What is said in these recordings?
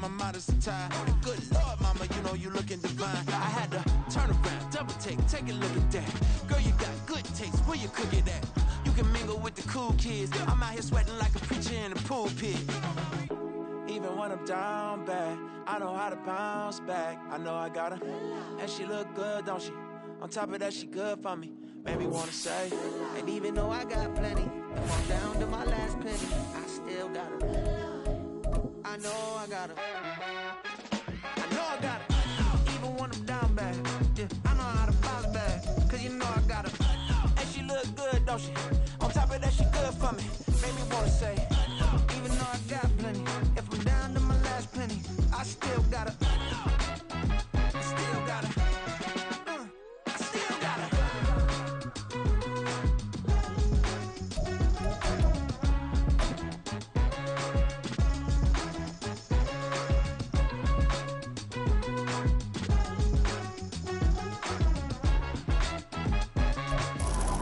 my modesty tie. Good Lord, mama, you know you looking divine. I had to turn around, double take a look at that. Girl, you got good taste, where you cook it at? You can mingle with the cool kids. I'm out here sweating like a preacher in a pulpit. Even when I'm down bad, I know how to bounce back. I know I got her, and she look good, don't she? On top of that, she good for me. Made me wanna say, and even though I got plenty, if I'm down to my last penny, I still got her. I know I got her. I know I got her. Even when I'm down bad, yeah, I know how to bounce back. Cause you know I got her. And she look good, don't she? On top of that, she good for me. Made me wanna say, even though I got plenty, if I'm down to my last penny, I still got her. I still got her. I still got her.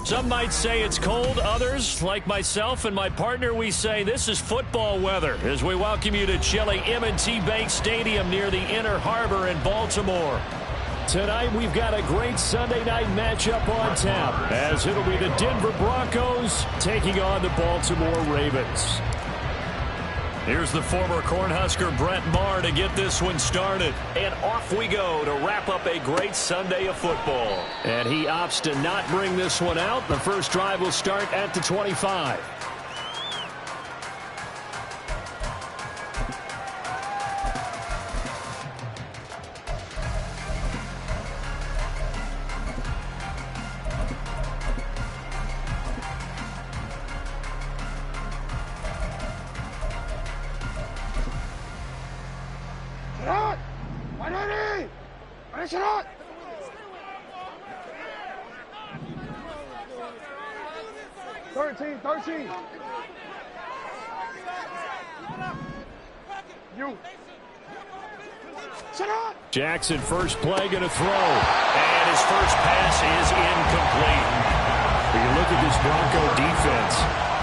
Some might say it's cold. Others, like myself and my partner, we say this is football weather as we welcome you to chilly M&T Bank Stadium near the Inner Harbor in Baltimore. Tonight, we've got a great Sunday night matchup on tap as it'll be the Denver Broncos taking on the Baltimore Ravens. Here's the former Cornhusker Brett Maher to get this one started. And off we go to wrap up a great Sunday of football. And he opts to not bring this one out. The first drive will start at the 25. Jackson, first play, going to throw. And his first pass is incomplete. When you look at this Bronco defense,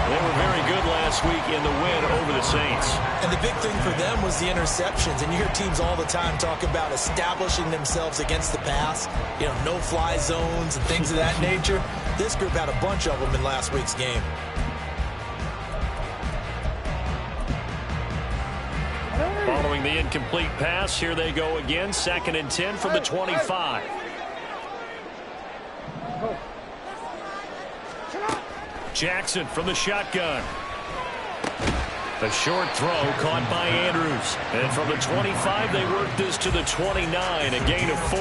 they were very good last week in the win over the Saints. And the big thing for them was the interceptions. And you hear teams all the time talk about establishing themselves against the pass. You know, no-fly zones and things of that nature. This group had a bunch of them in last week's game. Following the incomplete pass, here they go again. 2nd and 10 from the 25. Jackson from the shotgun. A short throw caught by Andrews. And from the 25, they work this to the 29, a gain of 4.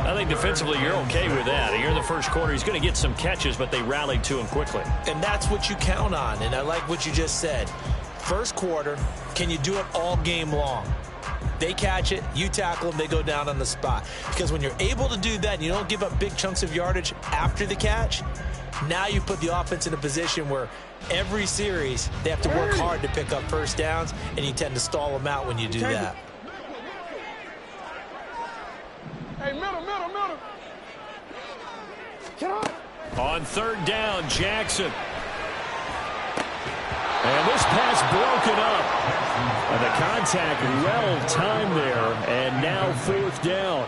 I think defensively you're okay with that. Here in the first quarter, he's going to get some catches, but they rallied to him quickly. And that's what you count on, and I like what you just said. First quarter, can you do it all game long? They catch it, you tackle them, they go down on the spot. Because when you're able to do that and you don't give up big chunks of yardage after the catch, now you put the offense in a position where every series they have to work hard to pick up first downs, and you tend to stall them out when you do that. Hey, middle. On 3rd down, Jackson. And this pass broken up. And the contact well-timed there, and now 4th down.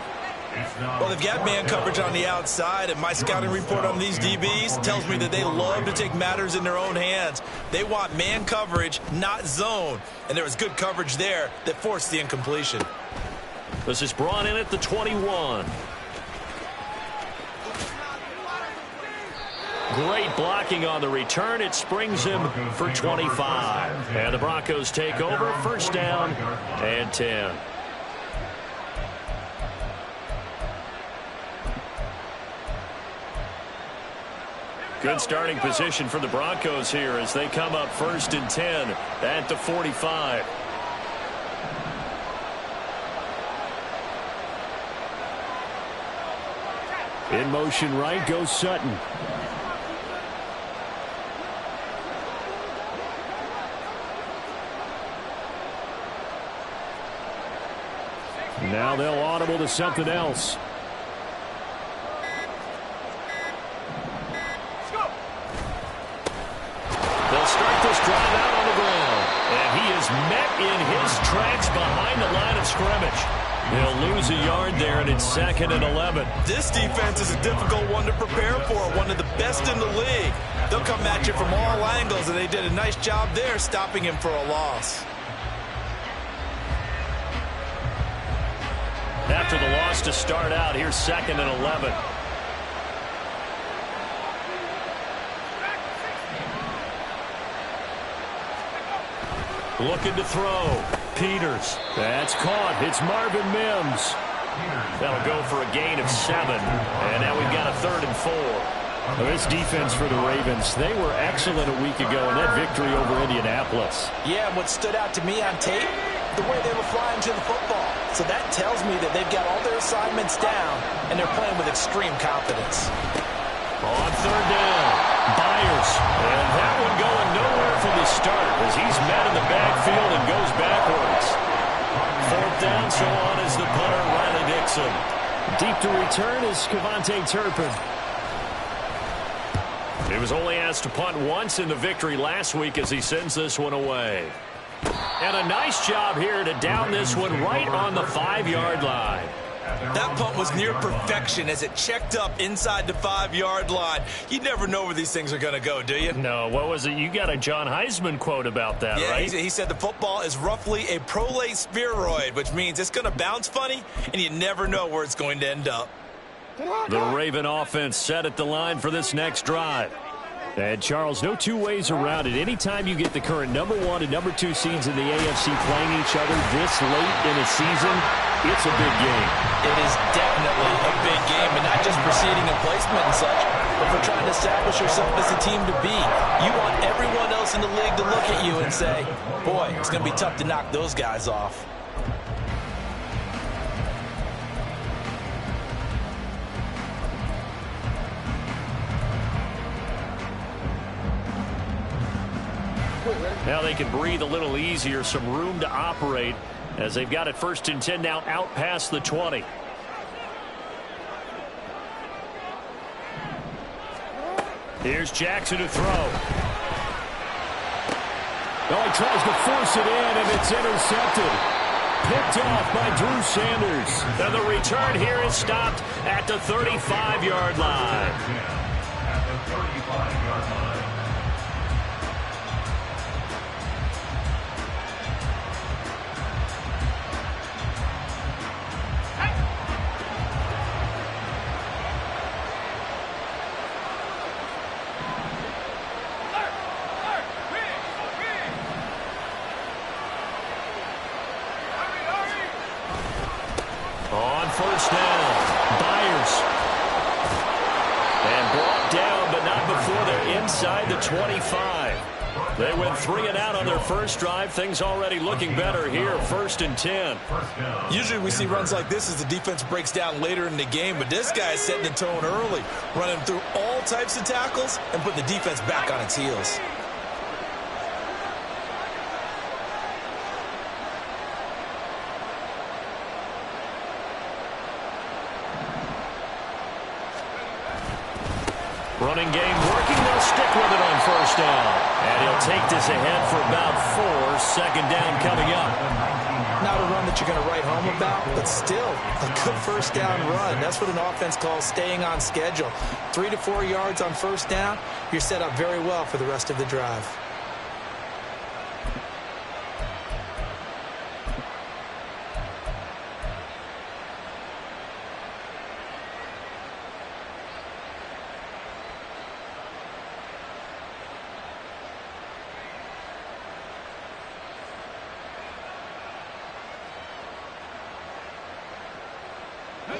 Well, they've got man coverage on the outside, and my scouting report on these DBs tells me that they love to take matters in their own hands. They want man coverage, not zone. And there was good coverage there that forced the incompletion. This is brought in at the 21. Great blocking on the return. It springs him for 25. And the Broncos take over. 1st down and 10. Good starting position for the Broncos here as they come up 1st and 10 at the 45. In motion right goes Sutton. Now they'll audible to something else. They'll start this drive out on the ground. And he is met in his tracks behind the line of scrimmage. He'll lose a yard there, and it's 2nd and 11. This defense is a difficult one to prepare for, one of the best in the league. They'll come at you from all angles, and they did a nice job there stopping him for a loss. After the loss to start out, here's 2nd and 11. Looking to throw. Peters. That's caught. It's Marvin Mims. That'll go for a gain of 7. And now we've got a 3rd and 4. Well, this defense for the Ravens, they were excellent a week ago in that victory over Indianapolis. Yeah, and what stood out to me on tape, the way they were flying to the football. So that tells me that they've got all their assignments down, and they're playing with extreme confidence. On 3rd down, Byers. And that one going nowhere from the start as he's met in the backfield and goes backwards. 4th down, so on is the punter, Riley Dixon. Deep to return is Kevontae Turpin. He was only asked to punt once in the victory last week as he sends this one away. And a nice job here to down this one right on the 5-yard line. That punt was near perfection as it checked up inside the 5-yard line. You never know where these things are going to go, do you? No, what was it? You got a John Heisman quote about that, right? Yeah, he said the football is roughly a prolate spheroid, which means it's going to bounce funny, and you never know where it's going to end up. The Raven offense set at the line for this next drive. And, Charles, no two ways around it. Anytime you get the current number 1 and number 2 seeds in the AFC playing each other this late in a season, it's a big game. It is definitely a big game, and not just for seeding and placement and such, but for trying to establish yourself as a team to beat. You want everyone else in the league to look at you and say, boy, it's going to be tough to knock those guys off. Now they can breathe a little easier, some room to operate as they've got it 1st and 10 now out past the 20. Here's Jackson to throw. Oh, he tries to force it in, and it's intercepted. Picked off by Drew Sanders. And the return here is stopped at the 35-yard line. At the 35-yard line. On 1st down, Byers. And brought down, but not before they're inside the 25. They went 3 and out on their first drive. Things already looking better here, 1st and 10. Usually we see runs like this as the defense breaks down later in the game, but this guy is setting the tone early, running through all types of tackles and putting the defense back on its heels. Running game working. They'll stick with it on 1st down. And he'll take this ahead for about 4. 2nd down coming up. Not a run that you're going to write home about, but still a good 1st down run. That's what an offense calls staying on schedule. 3 to 4 yards on 1st down, you're set up very well for the rest of the drive.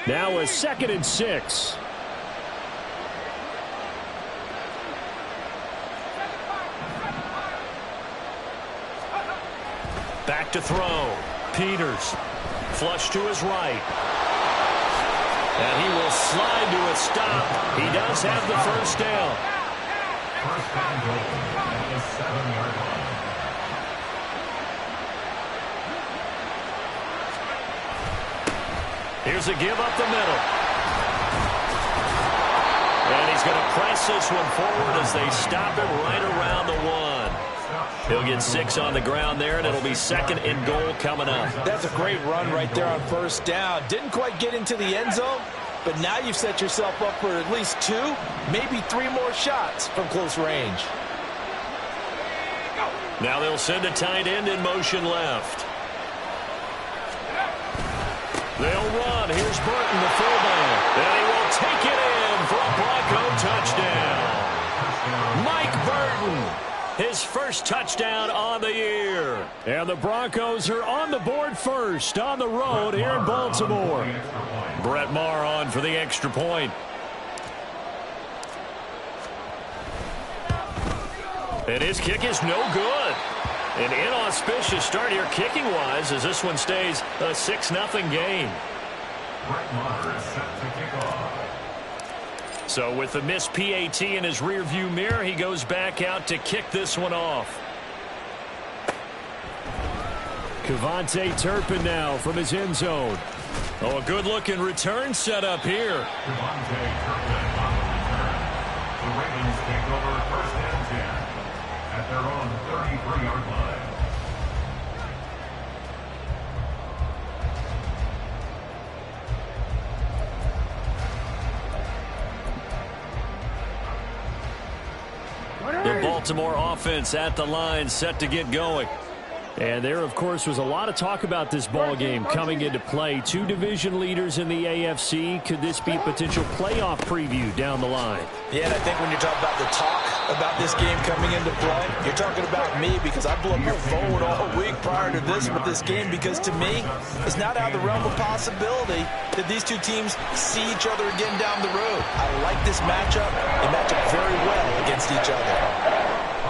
Now a 2nd and 6. Back to throw. Peters. Flush to his right. And he will slide to a stop. He does have the 1st down. First down goal at the 7-yard line. Here's a give up the middle. And he's going to press this one forward as they stop it right around the 1. He'll get 6 on the ground there, and it'll be 2nd and goal coming up. That's a great run right there on first down. Didn't quite get into the end zone, but now you've set yourself up for at least 2, maybe 3 more shots from close range. Now they'll send a tight end in motion left. They'll run. Here's Burton, the fullback. And he will take it in for a Bronco touchdown. Mike Burton, his first touchdown on the year. And the Broncos are on the board first on the road here in Baltimore. Brett Maher on for the extra point. And his kick is no good. An inauspicious start here kicking-wise as this one stays a 6-0 game. Brett Maher is set to kick off. So with the missed PAT in his rearview mirror, he goes back out to kick this one off. Kevontae Turpin now from his end zone. Oh, a good-looking return set up here. Kevontae Turpin on the return. The Ravens take over 1st and 10 at their own 33-yard line. The Baltimore offense at the line, set to get going. And there, of course, was a lot of talk about this ball game coming into play. 2 division leaders in the AFC. Could this be potential playoff preview down the line? Yeah, and I think when you're talking about the talk about this game coming into play, you're talking about me because I blew up your phone all week prior to this game because to me, it's not out of the realm of possibility that these 2 teams see each other again down the road. I like this matchup. They match up very well against each other.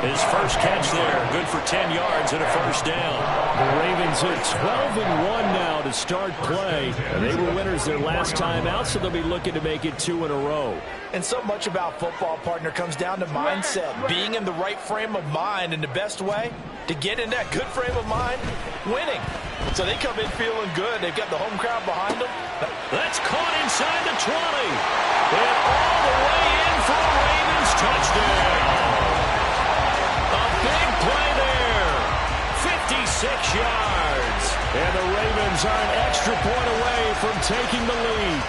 His first catch there, good for 10 yards and a first down. The Ravens are 12-1 now to start play. And they were winners their last time out, so they'll be looking to make it 2 in a row. And so much about football, partner, comes down to mindset. Being in the right frame of mind, and the best way to get in that good frame of mind, winning. So they come in feeling good. They've got the home crowd behind them. That's caught inside the 20. And all the way in for a Ravens touchdown. Big play there. 56 yards. And the Ravens are an extra point away from taking the lead.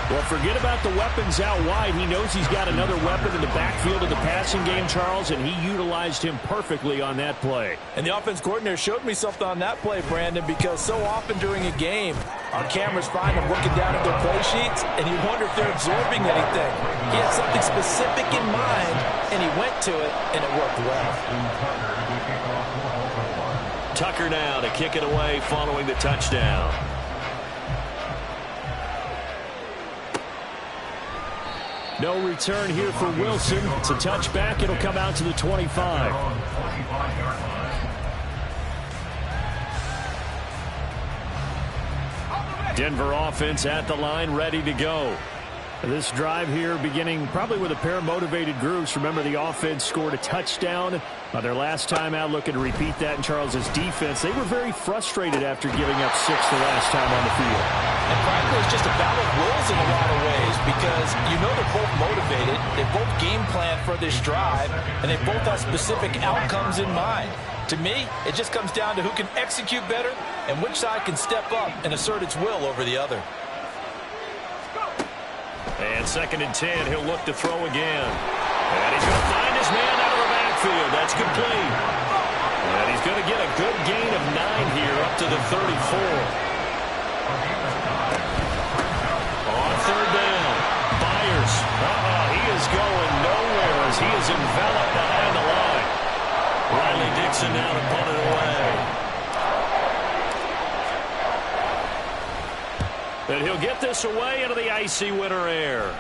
Well, forget about the weapons out wide. He knows he's got another weapon in the backfield of the passing game, Charles, and he utilized him perfectly on that play. And the offense coordinator showed me something on that play, Brandon, because so often during a game, our cameras find them looking down at their play sheets, and you wonder if they're absorbing anything. He had something specific in mind, and he went to it, and it worked well. Tucker now to kick it away following the touchdown. No return here for Wilson. It's a touchback. It'll come out to the 25. Denver offense at the line, ready to go. This drive here beginning probably with a pair of motivated groups. Remember, the offense scored a touchdown their last time out, looking to repeat that in Charles's defense. They were very frustrated after giving up 6 the last time on the field. And frankly, it's just a battle of wills in a lot of ways because you know they're both motivated. They both game plan for this drive, and they both have specific outcomes in mind. To me, it just comes down to who can execute better and which side can step up and assert its will over the other. And 2nd and 10, he'll look to throw again. And he's going to find his man out of the backfield. That's complete. And he's going to get a good gain of 9 here up to the 34. On 3rd down, Byers. He is going nowhere as he is enveloped behind the line. Riley Dixon now to punt it away. And he'll get this away into the icy winter air.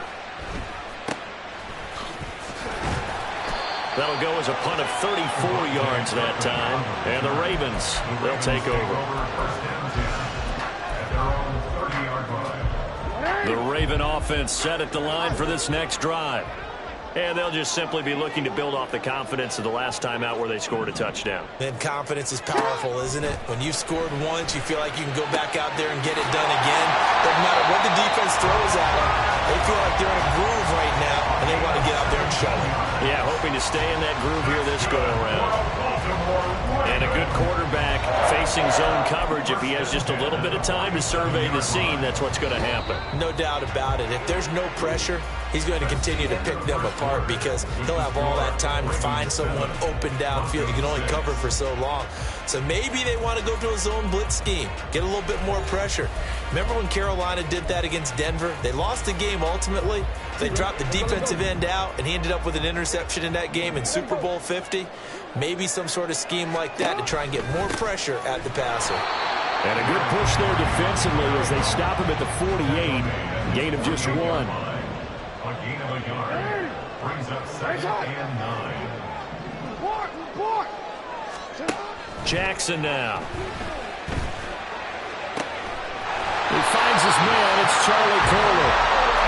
That'll go as a punt of 34 yards that time. And the Ravens, they'll take over. The Raven offense set at the line for this next drive. And they'll just simply be looking to build off the confidence of the last time out where they scored a touchdown. And confidence is powerful, isn't it? When you've scored once, you feel like you can go back out there and get it done again. Doesn't matter what the defense throws at them. They feel like they're in a groove right now, and they want to get out there and show it. Yeah, hoping to stay in that groove here this go-around. And a good quarterback facing zone coverage. If he has just a little bit of time to survey the scene, that's what's going to happen. No doubt about it. If there's no pressure, he's going to continue to pick them apart because he'll have all that time to find someone open downfield. He can only cover for so long. So maybe they want to go to a zone blitz scheme, get a little bit more pressure. Remember when Carolina did that against Denver? They lost the game ultimately. They dropped the defensive end out, and he ended up with an interception in that game in Super Bowl 50. Maybe some sort of scheme like that to try and get more pressure at the passer. And a good push there defensively as they stop him at the 48. Gain of just 1. A gain of a yard. Brings up 2nd and 9. Jackson now. He finds his man. It's Charlie Kolar.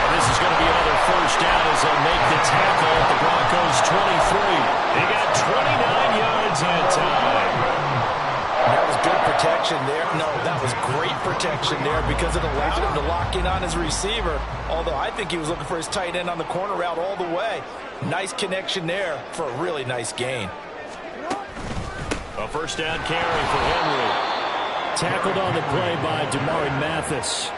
And this is going to be another first down as they'll make the tackle at the Broncos 23. He got 29 yards that time. That was good protection there. No, that was great protection there because it allowed him to lock in on his receiver. Although I think he was looking for his tight end on the corner route all the way. Nice connection there for a really nice gain. A first down carry for Henry. Tackled on the play by Damari Mathis.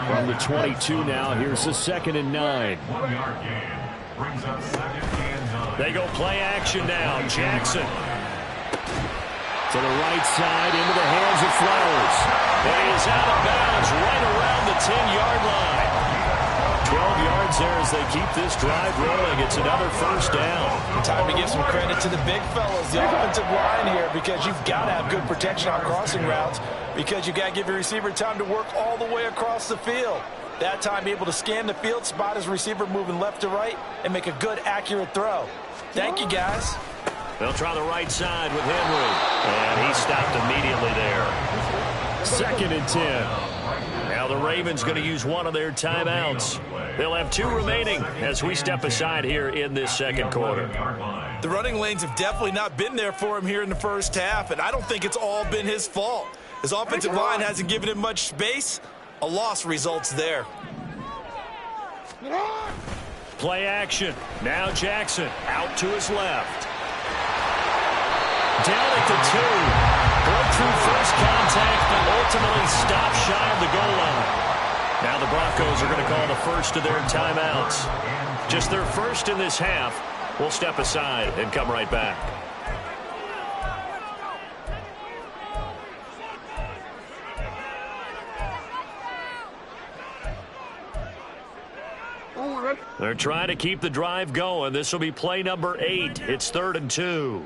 From the 22 now, here's the 2nd and 9. 1 yard gain. Brings up 2nd and 9. They go play action now. Jackson. To the right side, into the hands of Flowers. And he is out of bounds right around the 10-yard line. 12 yards there as they keep this drive rolling. It's another first down. Time to give some credit to the big fellas, the offensive line here, because you've got to have good protection on crossing routes because you've got to give your receiver time to work all the way across the field. That time, be able to scan the field, spot his receiver moving left to right, and make a good, accurate throw. Thank you, guys. They'll try the right side with Henry. And he stopped immediately there. 2nd and 10. Now the Ravens going to use one of their timeouts. They'll have 2 remaining as we step aside here in this second quarter. The running lanes have definitely not been there for him here in the first half, and I don't think it's all been his fault. His offensive line hasn't given him much space. A loss results there. Play action. Now Jackson out to his left. Down at the 2. Broke through first contact, but ultimately stopped shy of the goal line. Now the Broncos are going to call the first of their timeouts. Just their first in this half. We'll step aside and come right back. They're trying to keep the drive going. This will be play number 8. It's 3rd and 2.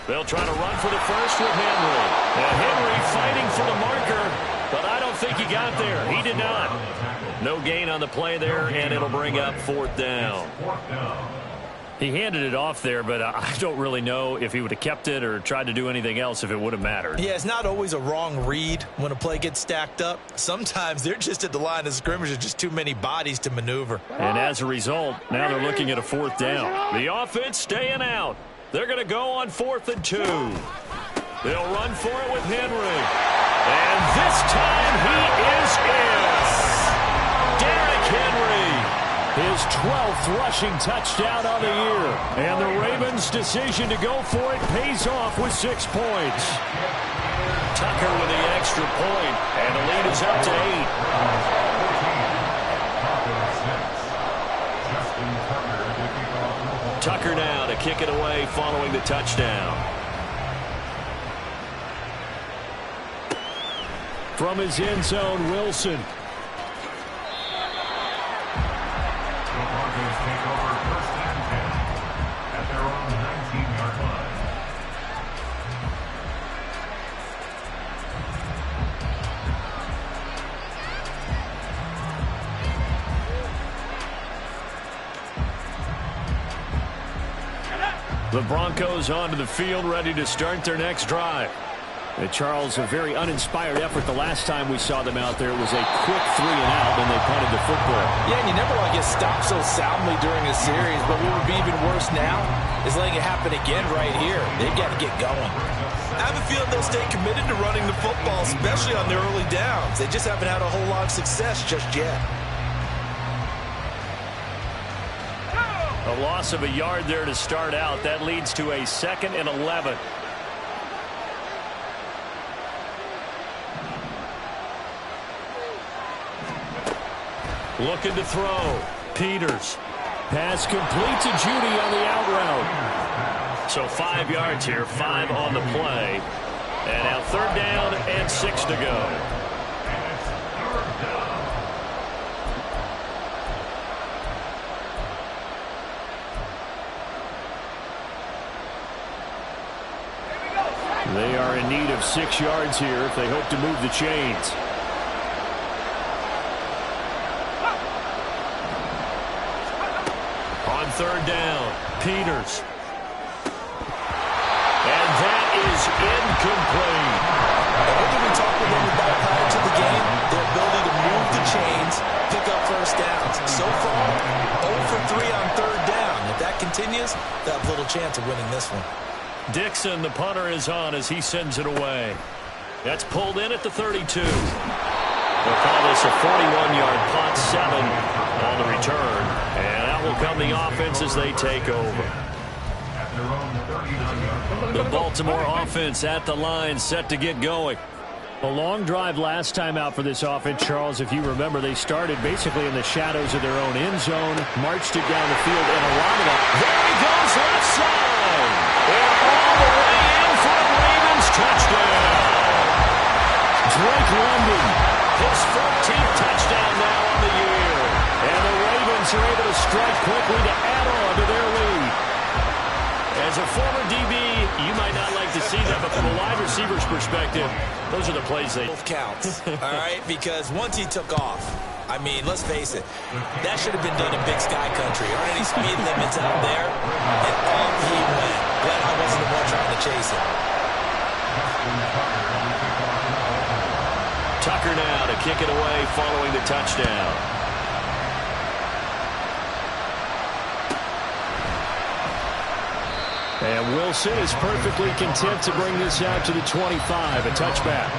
They'll try to run for the first with Henry. And Henry fighting for the marker, but I don't think he got there. He did not. No gain on the play there, and it'll bring up 4th down. He handed it off there, but I don't really know if he would have kept it or tried to do anything else if it would have mattered. Yeah, it's not always a wrong read when a play gets stacked up. Sometimes they're just at the line of scrimmage. There's just too many bodies to maneuver. And as a result, now they're looking at a 4th down. The offense staying out. They're going to go on 4th and 2. They'll run for it with Henry. And this time he is in. Derrick Henry. His 12th rushing touchdown on the year. And the Ravens' decision to go for it pays off with 6 points. Tucker with the extra point. And the lead is up to 8. Tucker now to kick it away following the touchdown. From his end zone, Wilson. The Broncos take over 1st and 10 at their own 19-yard line. The Broncos onto the field, ready to start their next drive. And Charles, a very uninspired effort the last time we saw them out there. It was a quick 3 and out, and they punted the football. Yeah, and you never want to get stopped so soundly during a series, but what would be even worse now is letting it happen again right here. They've got to get going. I have a feeling they'll stay committed to running the football, especially on their early downs. They just haven't had a whole lot of success just yet. A loss of a yard there to start out. That leads to a 2nd and 11. Looking to throw. Peters. Pass complete to Judy on the out route. So 5 yards here, 5 on the play. And now 3rd down and 6 to go. They are in need of 6 yards here if they hope to move the chains. On 3rd down, Peters. And that is incomplete. And what did we talk with them about prior to the game? Their ability to move the chains, pick up first downs. So far, 0 for 3 on 3rd down. If that continues, they'll have little chance of winning this one. Dixon, the punter, is on as he sends it away. That's pulled in at the 32. They'll call this a 41-yard punt, 7 on the return. And out will come the offense as they take over. The Baltimore offense at the line, set to get going. A long drive last time out for this offense, Charles. If you remember, they started basically in the shadows of their own end zone, marched it down the field, and a lot of that. There he goes, left side. And all the way in for a Ravens touchdown. Drake London, his 14th touchdown now on the year. And the Ravens are able to strike quickly to add on to their lead. As a former DB, you might not like to see that, but from a wide receiver's perspective, those are the plays they... Both counts, all right? Because once he took off, I mean, let's face it, that should have been done in Big Sky Country. Aren't any speed limits out there? And off he went. Glad I wasn't the one trying to chase it. Tucker now to kick it away following the touchdown. And Wilson is perfectly content to bring this out to the 25, a touchback.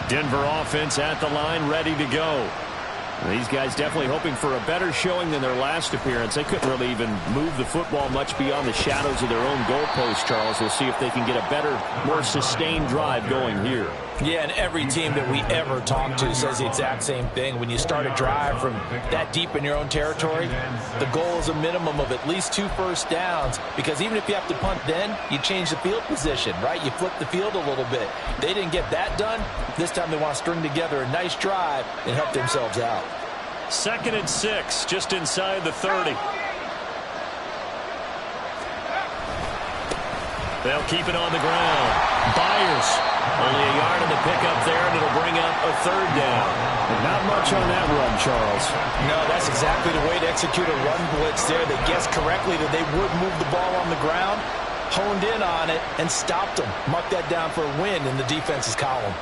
Denver offense at the line, ready to go. These guys definitely hoping for a better showing than their last appearance. They couldn't really even move the football much beyond the shadows of their own goalpost, Charles. We'll see if they can get a better, more sustained drive going here. Yeah, and every team that we ever talk to says the exact same thing. When you start a drive from that deep in your own territory, the goal is a minimum of at least 2 first downs, because even if you have to punt then, you change the field position, right? You flip the field a little bit. They didn't get that done. This time they want to string together a nice drive and help themselves out. 2nd and 6, just inside the 30. They'll keep it on the ground. Byers, only a yard in the pickup there, and it'll bring up a 3rd down. And not much on that run, Charles. No, that's exactly the way to execute a run blitz there. They guessed correctly that they would move the ball on the ground, honed in on it, and stopped them. Mark that down for a win in the defense's column.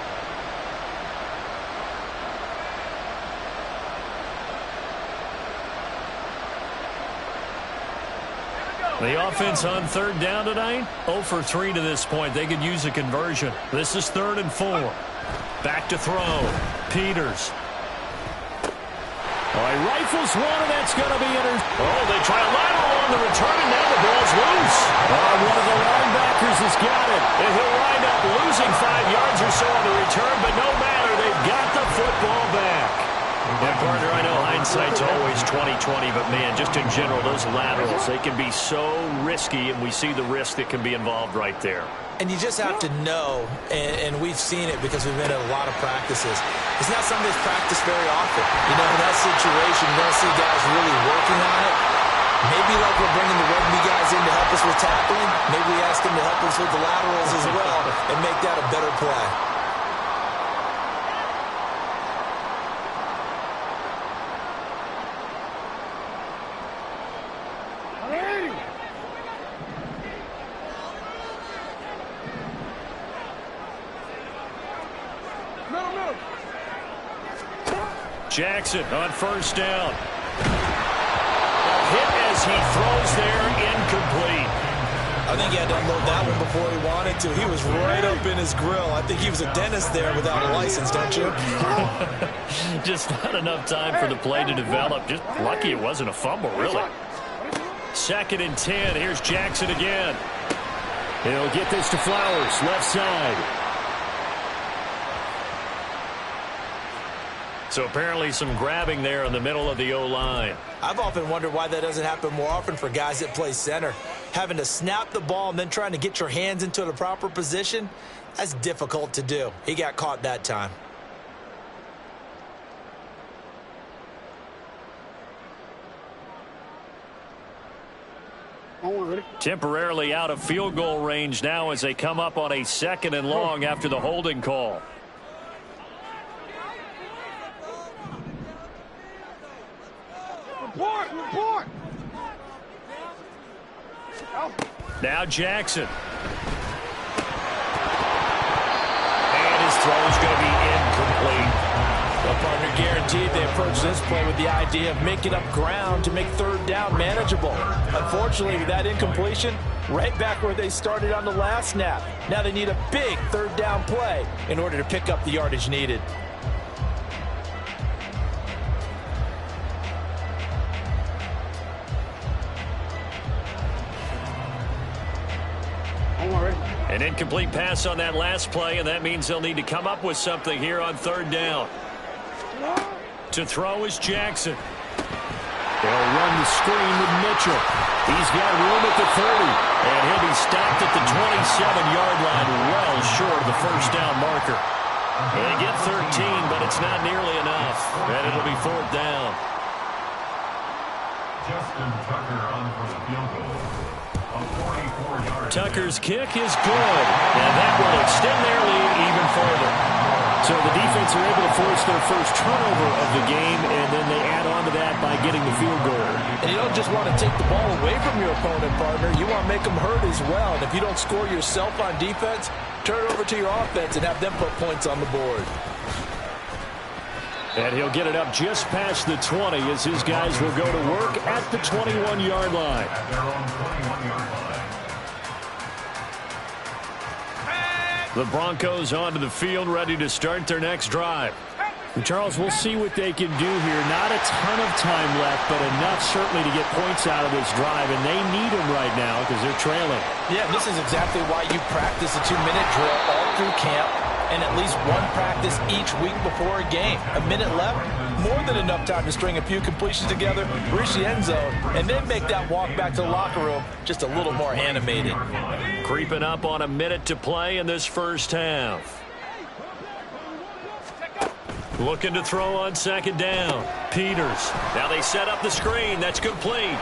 The offense on 3rd down tonight, 0 for 3 to this point. They could use a conversion. This is 3rd and 4. Back to throw. Peters. Oh, he rifles one, and that's going to be Oh, they try a lateral on the return, and now the ball's loose. Oh, one of the linebackers has got it. And he'll wind up losing 5 yards or so on the return, but no matter, they've got the football back. And, partner, I know hindsight's always 20/20, but, man, just in general, those laterals, they can be so risky, and we see the risk that can be involved right there. And you just have to know, and we've seen it because we've been at a lot of practices, it's not something that's practiced very often. You know, in that situation, you're going to see guys really working on it. Maybe like we're bringing the rugby guys in to help us with tackling, maybe we ask them to help us with the laterals as well and make that a better play. Jackson on 1st down. A hit as as he throws there, incomplete. I think he had to unload that one before he wanted to. He was right up in his grill. I think he was a dentist there without a license, don't you? Just not enough time for the play to develop. Just lucky it wasn't a fumble, really. 2nd and 10. Here's Jackson again. He'll get this to Flowers, left side. So apparently some grabbing there in the middle of the O-line. I've often wondered why that doesn't happen more often for guys that play center. Having to snap the ball and then trying to get your hands into the proper position, that's difficult to do. He got caught that time. Temporarily out of field goal range now as they come up on a 2nd and long after the holding call. Report! Now Jackson. And his throw is going to be incomplete. Well, partner, guaranteed they approach this play with the idea of making up ground to make 3rd down manageable. Unfortunately, with that incompletion, right back where they started on the last snap. Now they need a big 3rd down play in order to pick up the yardage needed. An incomplete pass on that last play, and that means they'll need to come up with something here on 3rd down. To throw is Jackson. They'll run the screen with Mitchell. He's got room at the 30, and he'll be stopped at the 27-yard line, well short of the 1st down marker. They get 13, but it's not nearly enough, and it'll be 4th down. Justin Tucker on for the field goal. A 44-yard. Tucker's kick is good, and that will extend their lead even further. So the defense are able to force their first turnover of the game, and then they add on to that by getting the field goal. And you don't just want to take the ball away from your opponent, partner. You want to make them hurt as well. And if you don't score yourself on defense, turn it over to your offense and have them put points on the board. And he'll get it up just past the 20 as his guys will go to work at the 21-yard line. At their own 21-yard line. The Broncos onto the field, ready to start their next drive. And Charles, we'll see what they can do here. Not a ton of time left, but enough certainly to get points out of this drive, and they need them right now because they're trailing. Yeah, this is exactly why you practice a 2-minute drill all through camp and at least one practice each week before a game. A minute left, more than enough time to string a few completions together, reach the end zone, and then make that walk back to the locker room just a little more animated. Creeping up on a minute to play in this first half. Looking to throw on 2nd down. Peters. Now they set up the screen. That's complete.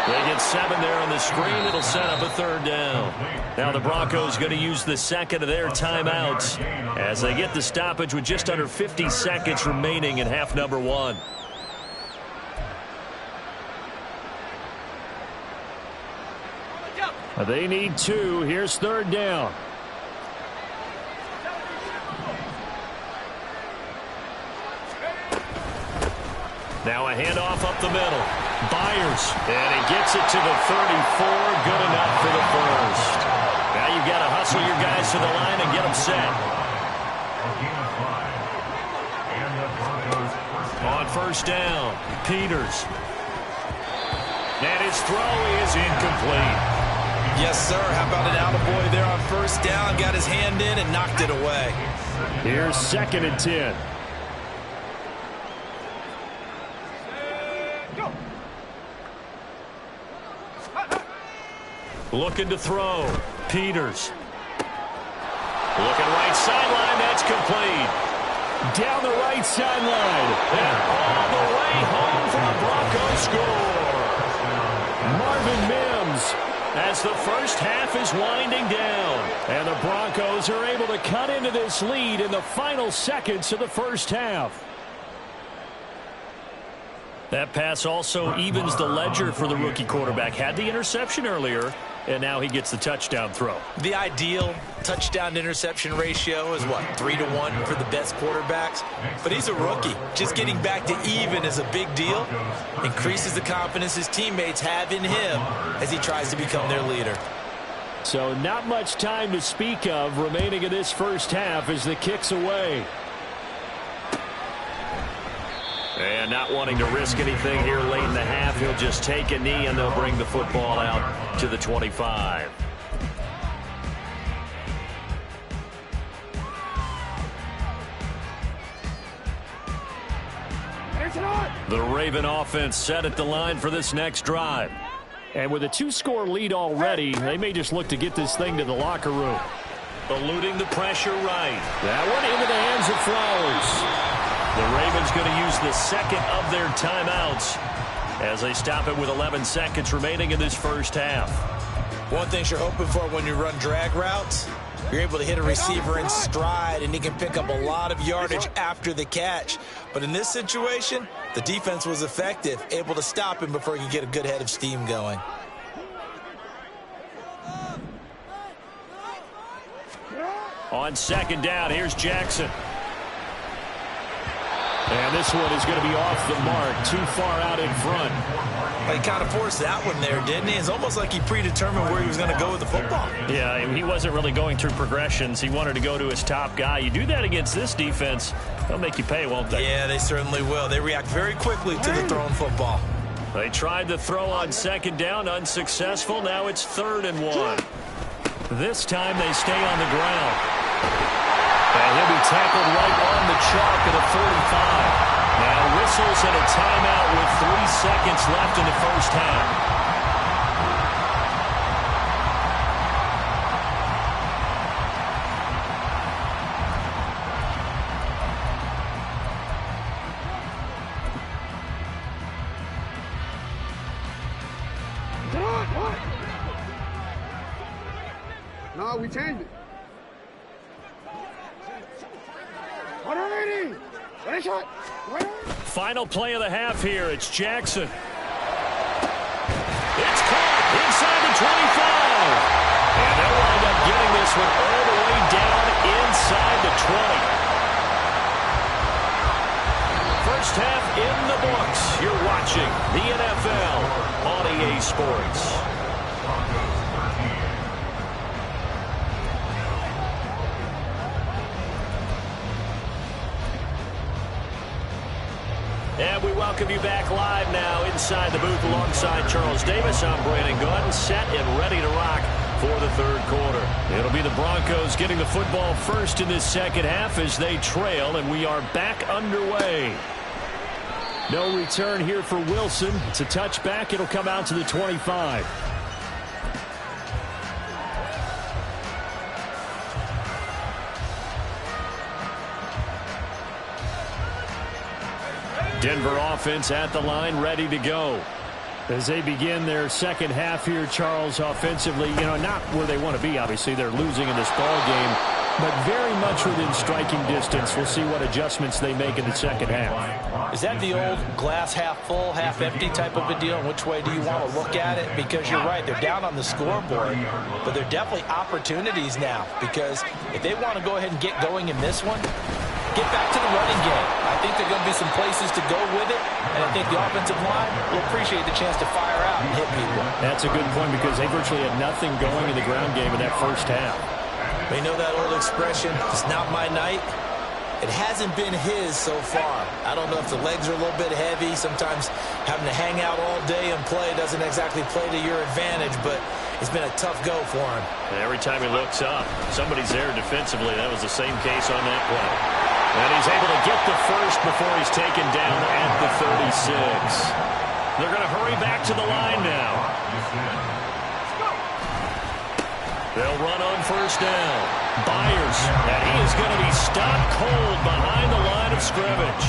They get 7 there on the screen. It'll set up a 3rd down. Now the Broncos going to use the 2nd of their timeouts as they get the stoppage with just under 50 seconds remaining in half number 1. They need 2. Here's 3rd down. Now a handoff up the middle. Byers, and he gets it to the 34. Good enough for the first. Now you've got to hustle your guys to the line and get them set. On 1st down, Peters. And his throw is incomplete. Yes, sir. How about an attaboy there on 1st down? Got his hand in and knocked it away. Here's 2nd and 10. Looking to throw. Peters. Looking right sideline. That's complete. Down the right sideline. And all the way home for the Broncos score. Marvin Mims as the first half is winding down. And the Broncos are able to cut into this lead in the final seconds of the first half. That pass also evens the ledger for the rookie quarterback. Had the interception earlier, and now he gets the touchdown throw. The ideal touchdown-interception ratio is, what, 3-to-1 for the best quarterbacks? But he's a rookie. Just getting back to even is a big deal. Increases the confidence his teammates have in him as he tries to become their leader. So not much time to speak of remaining in this first half as the kick's away. And not wanting to risk anything here late in the half, he'll just take a knee and they'll bring the football out to the 25. The Raven offense set at the line for this next drive. And with a 2-score lead already, they may just look to get this thing to the locker room. Eluding the pressure right. That one into the hands of Flowers. The Ravens going to use the second of their timeouts as they stop it with 11 seconds remaining in this first half. One thing you're hoping for when you run drag routes, you're able to hit a receiver in stride and he can pick up a lot of yardage after the catch. But in this situation, the defense was effective, able to stop him before he could get a good head of steam going. On second down, here's Jackson. And this one is going to be off the mark, too far out in front. He kind of forced that one there, didn't he? It's almost like he predetermined where he was going to go with the football. Yeah, he wasn't really going through progressions. He wanted to go to his top guy. You do that against this defense, they'll make you pay, won't they? Yeah, they certainly will. They react very quickly to the thrown football. They tried the throw on second down, unsuccessful. Now it's 3rd and 1. This time they stay on the ground. And he'll be tackled right on the chalk at the 45. Now whistles and a timeout with 3 seconds left in the first half. No, we changed it. Final play of the half here. It's Jackson. It's caught inside the 25. And they'll wind up getting this one all the way down inside the 20. First half in the books. You're watching the NFL on EA Sports. And we welcome you back live now inside the booth alongside Charles Davis. I'm Brandon Gaudin, set and ready to rock for the third quarter. It'll be the Broncos getting the football first in this second half as they trail, and we are back underway. No return here for Wilson. It's a touchback. It'll come out to the 25. Denver offense at the line, ready to go. As they begin their second half here, Charles, offensively, not where they want to be, obviously. They're losing in this ball game, but very much within striking distance. We'll see what adjustments they make in the second half. Is that the old glass half full, half empty type of a deal? And which way do you want to look at it? Because you're right, they're down on the scoreboard, but they're definitely opportunities now. Because if they want to go ahead and get going in this one, get back to the running game. I think there are going to be some places to go with it, and I think the offensive line will appreciate the chance to fire out and hit people. That's a good point because they virtually had nothing going in the ground game in that first half. We know that old expression, it's not my night. It hasn't been his so far. I don't know if the legs are a little bit heavy. Sometimes having to hang out all day and play doesn't exactly play to your advantage, but it's been a tough go for him. Every time he looks up, somebody's there defensively. That was the same case on that play. And he's able to get the first before he's taken down at the 36. They're going to hurry back to the line now. They'll run on first down. Byers, and he is going to be stopped cold behind the line of scrimmage.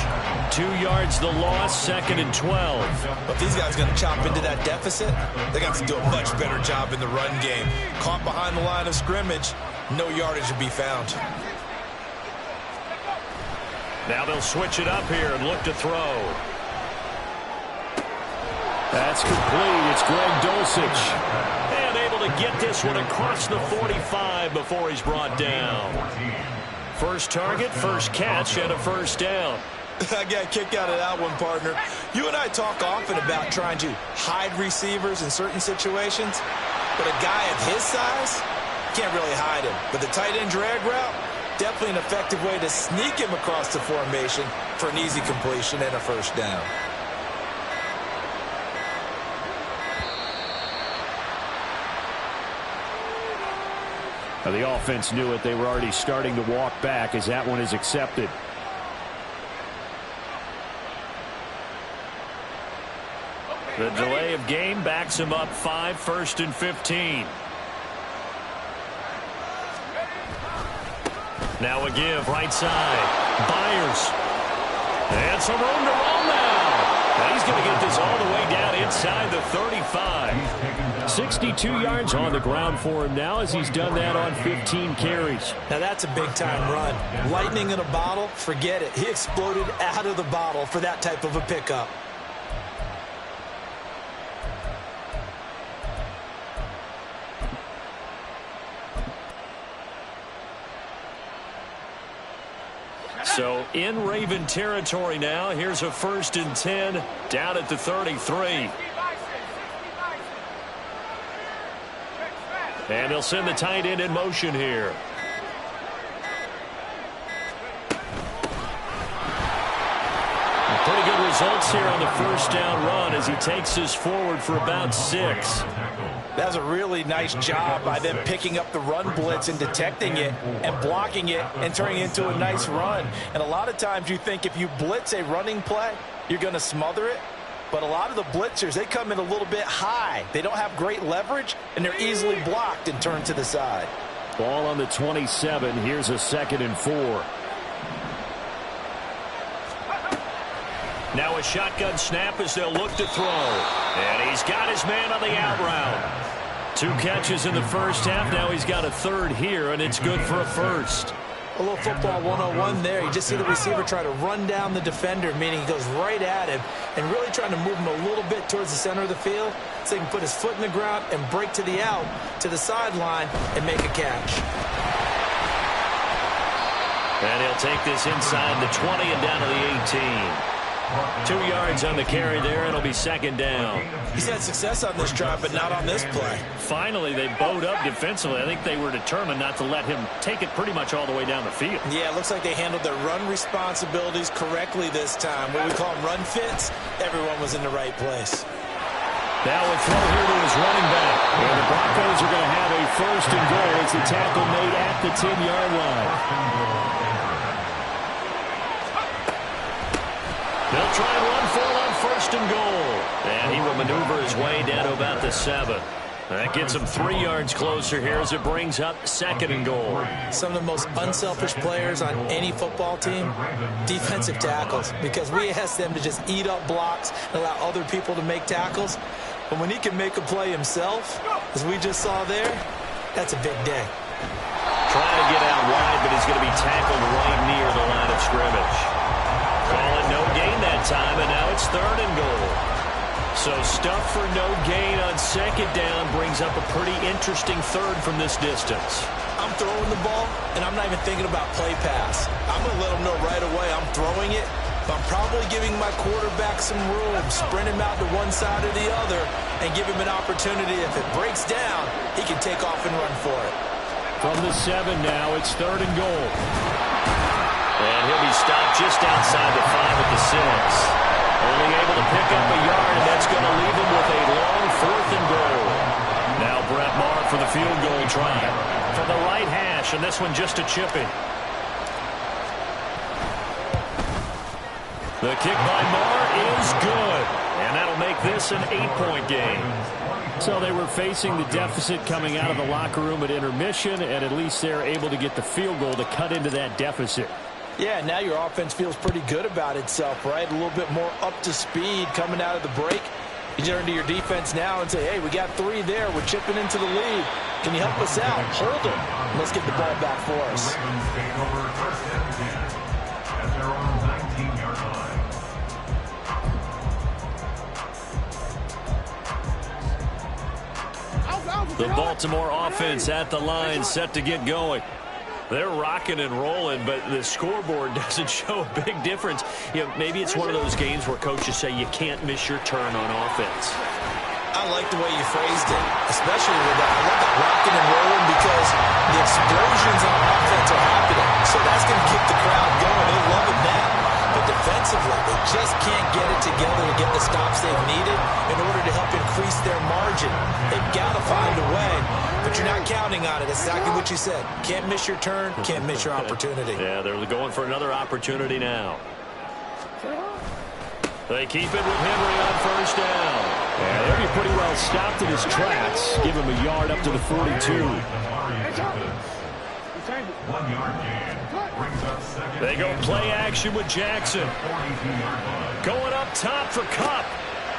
2 yards the loss, 2nd and 12. But these guys are going to chop into that deficit. They got to do a much better job in the run game. Caught behind the line of scrimmage, no yardage to be found. Now they'll switch it up here and look to throw. That's complete. It's Greg Dulcich. And able to get this one across the 45 before he's brought down. First target, first catch, and a first down. I got a kick out of that one, partner. You and I talk often about trying to hide receivers in certain situations, but a guy of his size can't really hide him. But the tight end drag route, definitely an effective way to sneak him across the formation for an easy completion and a first down. The offense knew it. They were already starting to walk back as that one is accepted. The delay of game backs him up 5, 1st and 15. Now a give, right side. Byers. And some room to roll now. Now he's going to get this all the way down inside the 35. 62 yards on the ground for him now as he's done that on 15 carries. Now that's a big-time run. Lightning in a bottle, forget it. He exploded out of the bottle for that type of a pickup. So in Raven territory now. Here's a 1st and 10 down at the 33. And they'll send the tight end in motion here. Pretty good results here on the first down run as he takes us forward for about 6. That was a really nice job by them picking up the run blitz and detecting it and blocking it and turning it into a nice run. And a lot of times you think if you blitz a running play, you're going to smother it. But a lot of the blitzers, they come in a little bit high. They don't have great leverage, and they're easily blocked and turned to the side. Ball on the 27. Here's a 2nd and 4. Now a shotgun snap as they'll look to throw. And he's got his man on the out route. 2 catches in the first half. Now he's got a 3rd here, and it's good for a 1st. A little football 101 there. You just see the receiver try to run down the defender, meaning he goes right at him and really trying to move him a little bit towards the center of the field so he can put his foot in the ground and break to the out, to the sideline, and make a catch. And he'll take this inside the 20 and down to the 18. 2 yards on the carry there. It'll be 2nd down. He's had success on this drive, but not on this play. Finally, they bowed up defensively. I think they were determined not to let him take it pretty much all the way down the field. Yeah, it looks like they handled their run responsibilities correctly this time. What we call them run fits, everyone was in the right place. Now a throw here to his running back. And the Broncos are going to have a 1st and goal. It's a tackle made at the 10-yard line. They'll try and run for it on 1st and goal. And he will maneuver his way down to about the 7. That gets him 3 yards closer here as it brings up 2nd and goal. Some of the most unselfish players on any football team, defensive tackles, because we ask them to just eat up blocks and allow other people to make tackles. But when he can make a play himself, as we just saw there, that's a big day. Trying to get out wide, but he's going to be tackled right near the line of scrimmage. Calling no gain that time, and now it's 3rd and goal. So stuff for no gain on 2nd down brings up a pretty interesting 3rd from this distance. I'm throwing the ball, and I'm not even thinking about play pass. I'm going to let them know right away I'm throwing it, but I'm probably giving my quarterback some room, sprint him out to one side or the other, and give him an opportunity. If it breaks down, he can take off and run for it. From the 7 now, it's 3rd and goal. And he'll be stopped just outside the 5 at the 6. Only able to pick up a yard, and that's going to leave him with a long 4th and goal. Now Brett Maher for the field goal try. From the right hash, and this one just a chipping. The kick by Maher is good. And that'll make this an 8-point game. So they were facing the deficit coming out of the locker room at intermission, and at least they're able to get the field goal to cut into that deficit. Yeah, now your offense feels pretty good about itself, right? A little bit more up to speed coming out of the break. You turn to your defense now and say, hey, we got 3 there. We're chipping into the lead. Can you help us out? Hold them. Let's get the ball back for us. At their own 19-yard line. That was The Baltimore offense at the line, set to get going. They're rocking and rolling, but the scoreboard doesn't show a big difference. You know, maybe it's one of those games where coaches say you can't miss your turn on offense. I like the way you phrased it, especially with that. I love that rocking and rolling because the explosions on offense are happening. So that's going to keep the crowd going. They're loving that. But defensively, they just can't get it together to get the stops they've needed in order to help increase their margin. They've got to find a way, but you're not counting on it. That's exactly what you said. Can't miss your turn, can't miss your opportunity. Yeah, they're going for another opportunity now. They keep it with Henry on first down. Yeah, they'll be pretty well stopped in his tracks. Give him a yard up to the 42. 1 yard gain. Brings up second. They go play action with Jackson. 42-yard line. Going up top for Kupp.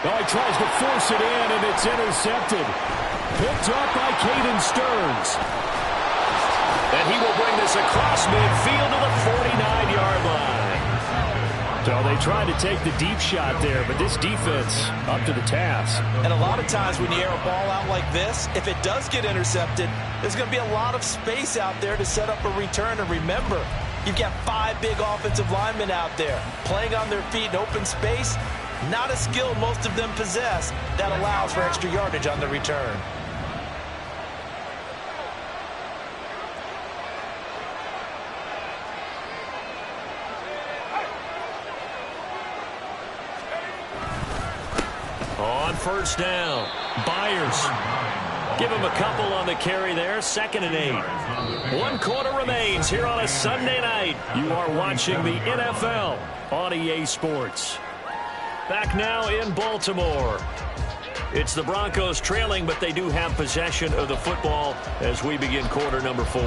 Oh, he tries to force it in, and it's intercepted. Picked up by Caden Stearns. And he will bring this across midfield to the 49-yard line. So they tried to take the deep shot there, but this defense up to the task. And a lot of times when you air a ball out like this, if it does get intercepted, there's going to be a lot of space out there to set up a return. And remember, you've got 5 big offensive linemen out there playing on their feet in open space. Not a skill most of them possess that allows for extra yardage on the return. On first down, Byers. Give him a couple on the carry there, 2nd and 8. 1 quarter remains here on a Sunday night. You are watching the NFL on EA Sports. Back now in Baltimore. It's the Broncos trailing, but they do have possession of the football as we begin quarter number 4.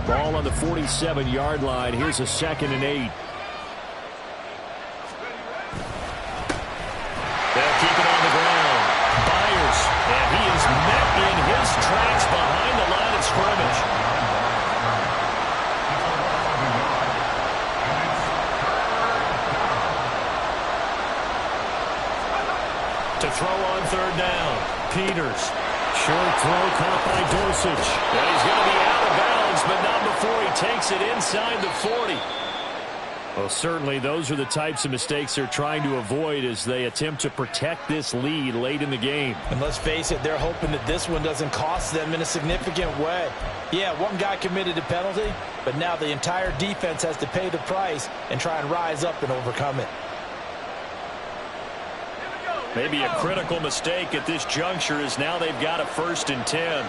Ball on the 47-yard line. Here's a 2nd and 8. They'll keep it on the ground. Byers, and he is met in his tracks behind the line of scrimmage. To throw on 3rd down, Peters. Short throw caught by Dosich. And he's going to be out of bounds, but not before he takes it inside the 40. Well, certainly those are the types of mistakes they're trying to avoid as they attempt to protect this lead late in the game. And let's face it, they're hoping that this one doesn't cost them in a significant way. Yeah, one guy committed a penalty, but now the entire defense has to pay the price and try and rise up and overcome it. Maybe a critical mistake at this juncture is now they've got a 1st and 10.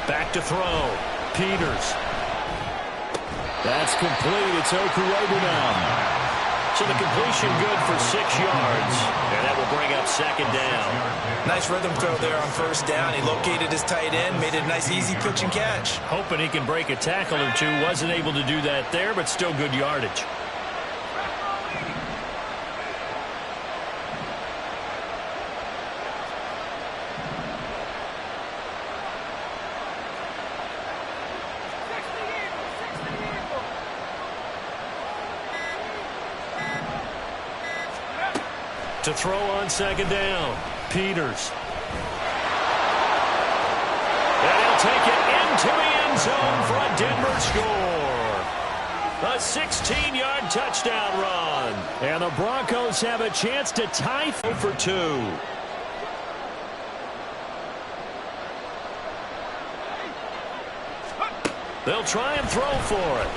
Back to throw. Peters. That's complete. It's Okurobu now. So the completion good for 6 yards. And that will bring up 2nd down. Nice rhythm throw there on 1st down. He located his tight end, made it a nice easy pitch and catch. Hoping he can break a tackle or two. Wasn't able to do that there, but still good yardage. To throw on 2nd down, Peters. And he'll take it into the end zone for a Denver score. A 16-yard touchdown run. And the Broncos have a chance to tie for 2. They'll try and throw for it.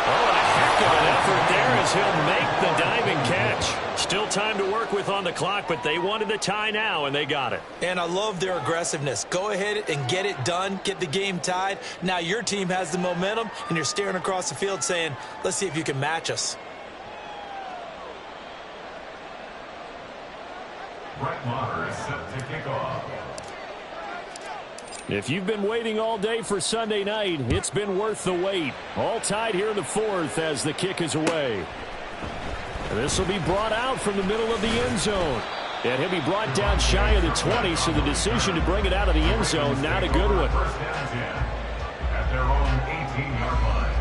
Oh, a heck of an effort there as he'll make the diving catch. Still time to work with on the clock, but they wanted the tie now, and they got it. And I love their aggressiveness. Go ahead and get it done. Get the game tied. Now your team has the momentum, and you're staring across the field saying, let's see if you can match us. Brett Maher is set to kick off. If you've been waiting all day for Sunday night, it's been worth the wait. All tied here in the fourth as the kick is away. This will be brought out from the middle of the end zone. And he'll be brought down shy of the 20, so the decision to bring it out of the end zone, not a good one. First down 10 at their own 18-yard line.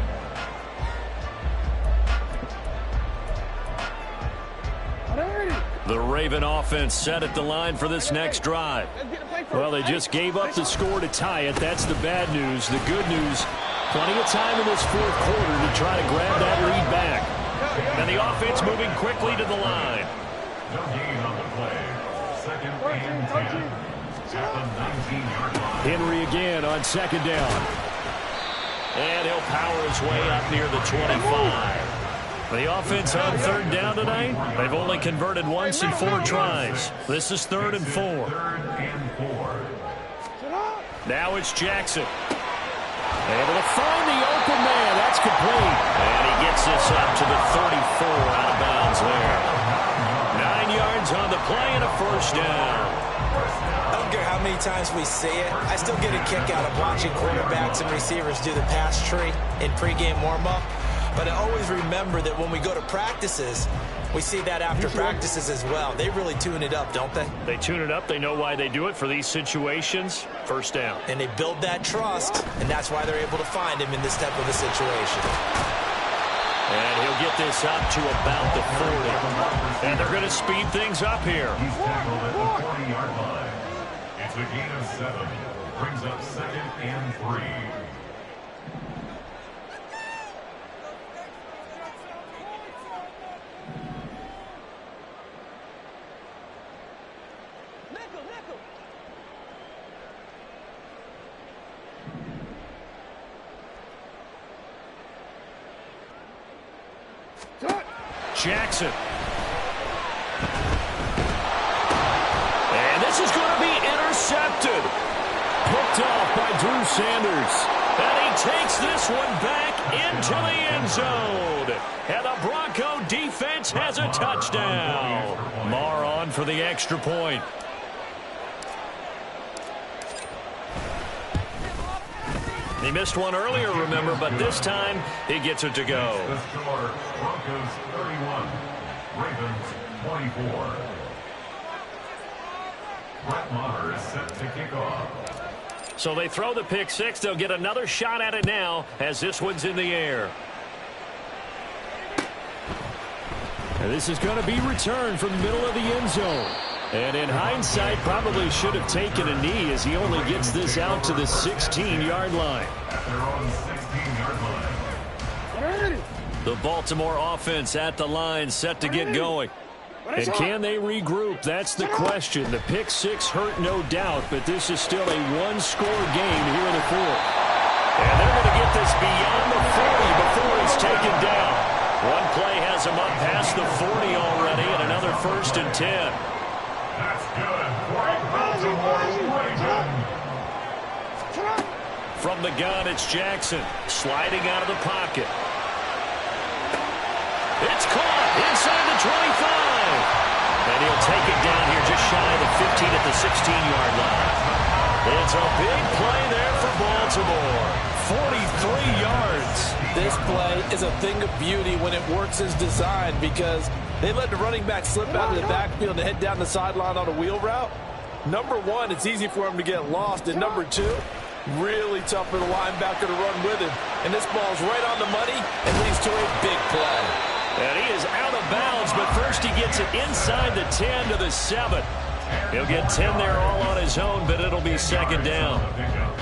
The Raven offense set at the line for this next drive. Well, they just gave up the score to tie it. That's the bad news. The good news, plenty of time in this fourth quarter to try to grab that lead back. And the offense moving quickly to the line. No gain on the play. Second and 10 at the 19-yard line. Henry again on second down. And he'll power his way up near the 25. The offense on third down tonight, they've only converted once in 4 tries. This is 3rd and 4. Third and 4. Now it's Jackson. Able to find the open man. That's complete. And he gets this up to the 34 out of bounds there. 9 yards on the play and a first down. I don't care how many times we see it. I still get a kick out of watching quarterbacks and receivers do the pass tree in pregame warm-up. But I always remember that when we go to practices, we see that after practices as well. They really tune it up, don't they? They tune it up. They know why they do it for these situations. First down. And they build that trust, and that's why they're able to find him in this type of a situation. And he'll get this up to about the 40. And they're going to speed things up here. He's tackled at the 40-yard line. It's a gain of 7. Brings up 2nd and 3. Jackson. And this is going to be intercepted. Picked off by Drew Sanders. And he takes this one back into the end zone. And the Bronco defense has a touchdown. Marr on for the extra point. He missed one earlier, remember, but this time he gets it to go. The score, Broncos 31, Ravens 24. Brett Maher is set to kick off. So they throw the pick six. They'll get another shot at it now as this one's in the air. And this is going to be returned from the middle of the end zone. And in hindsight, probably should have taken a knee as he only gets this out to the 16-yard line. At their own 16-yard line. The Baltimore offense at the line, set to get going. And can they regroup? That's the question. The pick six hurt, no doubt, but this is still a one-score game here in the fourth. And they're going to get this beyond the 40 before it's taken down. One play has him up past the 40 already, and another 1st and 10. That's good. Great Baltimore Ravens. From the gun, it's Jackson sliding out of the pocket. It's caught inside the 25. And he'll take it down here just shy of the 15 at the 16-yard line. It's a big play there for Baltimore. 43 yards. This play is a thing of beauty when it works as designed because they let the running back slip out of the backfield and head down the sideline on a wheel route. Number one, it's easy for him to get lost. And number two, really tough for the linebacker to run with him. And this ball's right on the money and leads to a big play. And he is out of bounds, but first he gets it inside the 10 to the 7. He'll get 10 there all on his own, but it'll be 2nd down.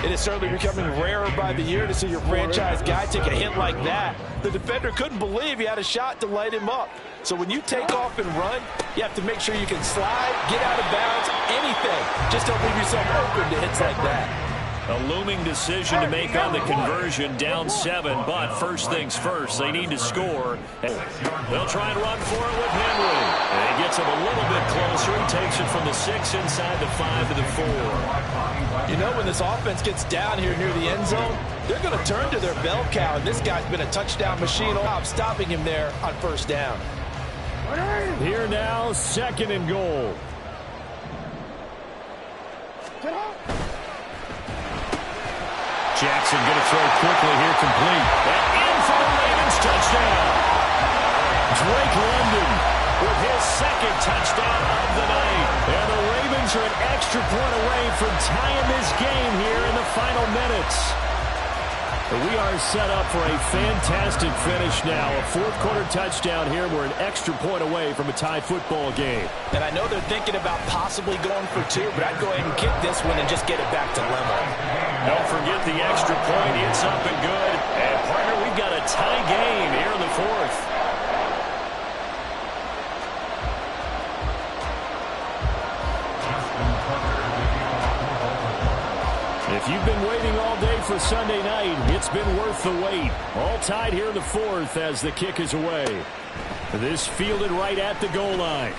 It is certainly becoming rarer by the year to see your franchise guy take a hit like that. The defender couldn't believe he had a shot to light him up. So when you take off and run, you have to make sure you can slide, get out of bounds, anything. Just don't leave yourself open to hits like that. A looming decision to make on the conversion, down 7, but first things first, they need to score. They'll try and run for it with Henry. And he gets him a little bit closer. He takes it from the 6 inside the 5 to the 4. You know, when this offense gets down here near the end zone, they're going to turn to their bell cow, and this guy's been a touchdown machine. I'm stopping him there on 1st down. Here now, 2nd and goal. Jackson going to throw quickly here, complete. And in for the Ravens touchdown. Drake London with his second touchdown of the night. And the Ravens are an extra point away from tying this game here in the final minutes. We are set up for a fantastic finish now. A fourth-quarter touchdown here. We're an extra point away from a tie football game. And I know they're thinking about possibly going for two, but I'd go ahead and kick this one and just get it back to level. Don't forget the extra point. It's up and good. And, partner, we've got a tie game here in the fourth. If you've been waiting all day for Sunday night, it's been worth the wait. All tied here in the fourth as the kick is away. This fielded right at the goal line.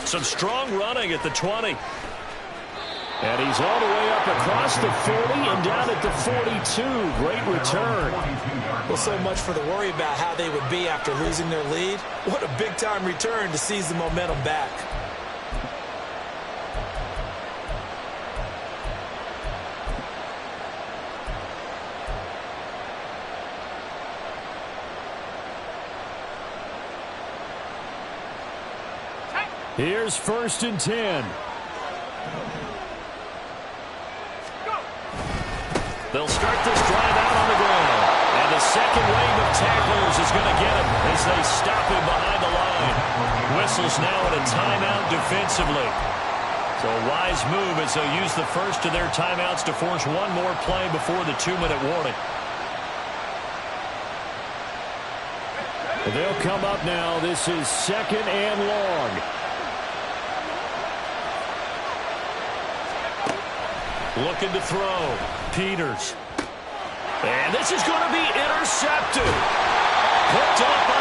Some strong running at the 20. And he's all the way up across the 40 and down at the 42. Great return. Well, so much for the worry about how they would be after losing their lead. What a big-time return to seize the momentum back. Here's 1st and 10. They'll start this drive out on the ground. And the second wave of tacklers is going to get him as they stop him behind the line. Whistles now at a timeout defensively. So a wise move as they'll use the first of their timeouts to force one more play before the 2-minute warning. They'll come up now. This is 2nd and long. Looking to throw. Peters. And this is going to be intercepted. Picked up by